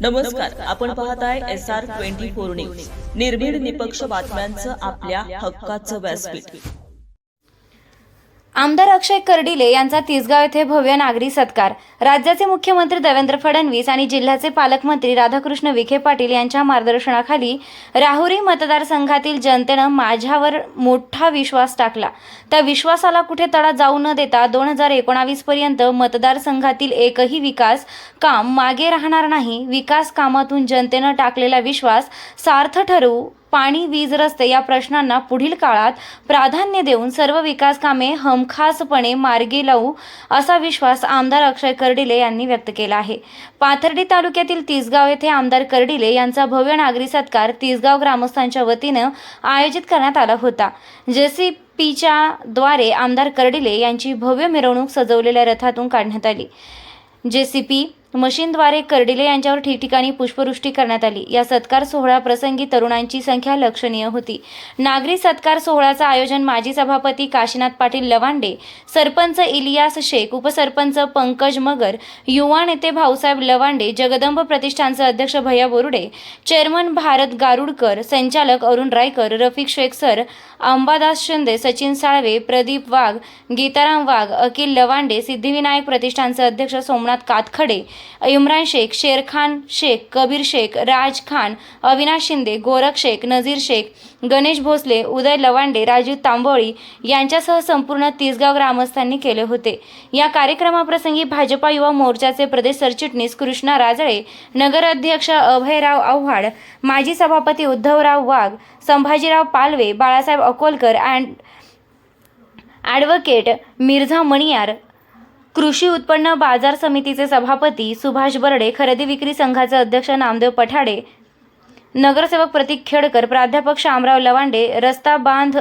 नमस्कार, आपण पाहताय SR24 न्यूज. निर्भीड निपक्ष बातम्यांचं आपल्या हक्काचं व्यासपीठ. आमदार अक्षय कर्डिले यांचा तिसगाव येथे भव्य नागरी सत्कार. राज्याचे मुख्यमंत्री देवेंद्र फडणवीस आणि जिल्ह्याचे पालकमंत्री राधाकृष्ण विखे पाटील यांच्या मार्गदर्शनाखाली राहुरी मतदारसंघातील जनतेनं माझ्यावर मोठा विश्वास टाकला. त्या विश्वासाला कुठे तडा जाऊ न देता 2019 पर्यंत मतदारसंघातील एकही विकास काम मागे राहणार नाही. विकास कामातून जनतेनं टाकलेला विश्वास सार्थ ठरवू. पाणी, वीज, रस्ते या प्रश्नांना पुढील काळात प्राधान्य देऊन सर्व विकास कामे हमखासपणे मार्गी लावू असा विश्वास आमदार अक्षय कर्डिले यांनी व्यक्त केला आहे. पाथर्डी तालुक्यातील तिसगाव येथे आमदार कर्डिले यांचा भव्य नागरी सत्कार तिसगाव ग्रामस्थांच्या वतीनं आयोजित करण्यात आला होता. JCPच्या द्वारे आमदार कर्डिले यांची भव्य मिरवणूक सजवलेल्या रथातून काढण्यात आली. JCP मशीनद्वारे कर्डिले यांच्यावर ठिकठिकाणी पुष्पवृष्टी करण्यात आली. या सत्कार सोहळ्याप्रसंगी तरुणांची संख्या लक्षणीय होती. नागरी सत्कार सोहळ्याचं आयोजन माजी सभापती काशीनाथ पाटील लवांडे, सरपंच इलियास शेख, उपसरपंच पंकज मगर, युवा नेते भाऊसाहेब लवांडे, जगदंब प्रतिष्ठानचे अध्यक्ष भैया बोरुडे, चेअरमन भारत गारुडकर, संचालक अरुण रायकर, रफिक शेख सर, अंबादास शिंदे, सचिन साळवे, प्रदीप वाघ, गीताराम वाघ, अखिल लवांडे, सिद्धिविनायक प्रतिष्ठानचे अध्यक्ष सोमनाथ कातखडे, इम्रान शेख, शेरखान शेख, कबीर शेख, राज खान, अविनाश शिंदे, गोरख शेख, नजीर शेख, गणेश भोसले, उदय लवांडे, राजू तांबोळी यांच्यासह संपूर्ण तिसगाव ग्रामस्थांनी केले होते. या कार्यक्रमाप्रसंगी भाजपा युवा मोर्चाचे प्रदेश सरचिटणीस कृष्णा राजळे, नगराध्यक्ष अभयराव आव्हाड, माजी सभापती उद्धवराव वाघ, संभाजीराव पालवे, बाळासाहेब अकोलकर, ॲडव्होकेट मिर्झा मणियार, कृषी उत्पन्न बाजार समितीचे सभापती सुभाष बर्डे, खरेदी विक्री संघाचे अध्यक्ष नामदेव पठाडे, नगरसेवक प्रतीक खेडकर, प्राध्यापक शामराव लवांडे, रस्ता बांध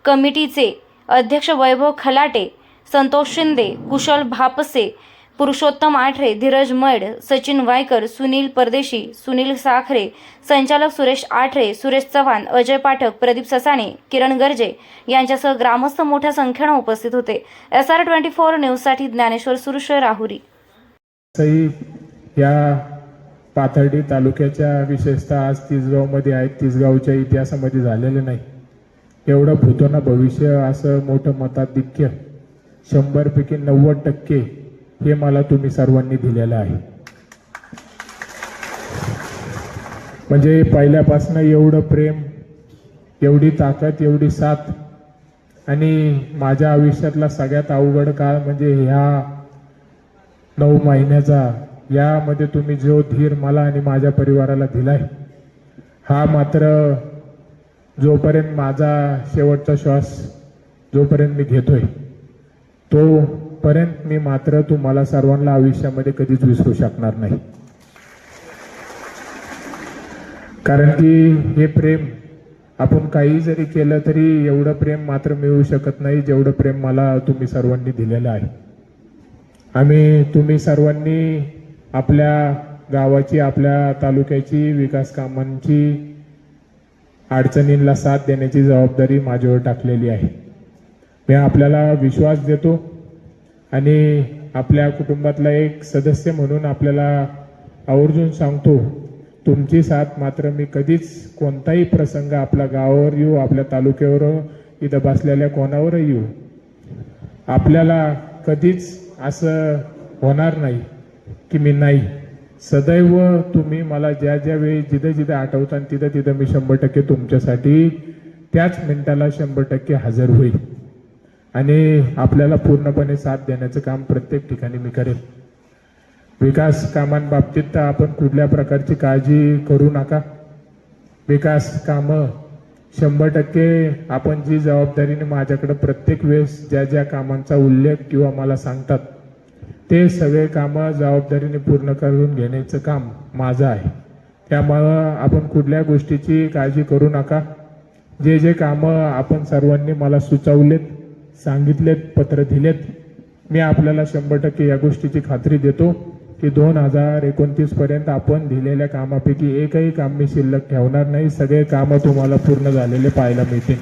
कमिटीचे अध्यक्ष वैभव खलाटे, संतोष शिंदे, कुशल भापसे, पुरुषोत्तम आठरे, धीरज मैड, सचिन वायकर, सुनील परदेशी, सुनील साखरे, संचालक सुरेश आठरे, सुरेश चव्हाण, अजय पाठक, प्रदीप ससाणे, किरण गर्जे यांच्यासह ग्रामस्थ मोठ्या संख्येने उपस्थित होते. SR24 न्यूजसाठी ज्ञानेश्वर सुरुश्रे, राहुरी. या पाथर्डी तालुक्याच्या विशेषतः आज तिसगावमध्ये आहेत. तिसगावच्या इतिहासामध्ये झालेलं नाही एवढं भूतोना भविष्य असं मोठं मताधिक्य 100पैकी 90% हे मला तुम्ही सर्वांनी दिलेलं आहे. म्हणजे पहिल्यापासून एवढं प्रेम, एवढी ताकद, एवढी साथ आणि माझ्या आयुष्यातला सगळ्यात अवघड काळ म्हणजे ह्या 9 महिन्याचा, यामध्ये तुम्ही जो धीर मला आणि माझ्या परिवाराला दिलाय, हा मात्र जोपर्यंत माझा शेवटचा श्वास जोपर्यंत मी घेतोय तोपर्यंत मी मात्र तुम्हाला सर्वांना आयुष्यामध्ये कधीच विसरू शकणार नाही. कारण की हे प्रेम आपण काही जरी केलं तरी एवढं प्रेम मात्र मिळू शकत नाही जेवढं प्रेम मला तुम्ही सर्वांनी दिलेलं आहे. तुम्ही सर्वांनी आपल्या गावाची, आपल्या तालुक्याची विकास कामांची अडचणींना साथ देण्याची जबाबदारी माझ्यावर टाकलेली आहे. मी आपल्याला विश्वास देतो आणि आपल्या कुटुंबातला एक सदस्य म्हणून आपल्याला आवर्जून सांगतो, तुमची साथ मात्र मी कधीच कोणताही प्रसंग आपल्या गावावर येऊ, आपल्या तालुक्यावर, इथं बसलेल्या कोणावर येऊ, आपल्याला कधीच असं होणार नाही की मी नाही. सदैव तुम्ही मला ज्या ज्या वेळी जिथं आठवता तिथं मी 100% तुमच्यासाठी त्याच मिनिटाला 100% हजर होईल आणि आपल्याला पूर्णपणे साथ देण्याचं काम प्रत्येक ठिकाणी मी करेन. विकास कामांबाबतीत तर आपण कुठल्या प्रकारची काळजी करू नका. विकास कामं 100% आपण जी जबाबदारीने माझ्याकडे प्रत्येक वेळेस ज्या ज्या कामांचा उल्लेख किंवा मला सांगतात ते सगळे कामं जबाबदारीने पूर्ण करून घेण्याचं काम माझं आहे. त्यामुळं आपण कुठल्या गोष्टीची काळजी करू नका. जे जे कामं आपण सर्वांनी मला सुचवलेत, सांगितलेत, पत्र दिलेत, मी आपल्याला 100% या गोष्टीची खात्री देतो की 2029 पर्यंत आपण दिलेल्या कामापैकी एकही काम मी शिल्लक ठेवणार नाही. सगळे कामं तुम्हाला पूर्ण झालेले पाहायला मिळतील.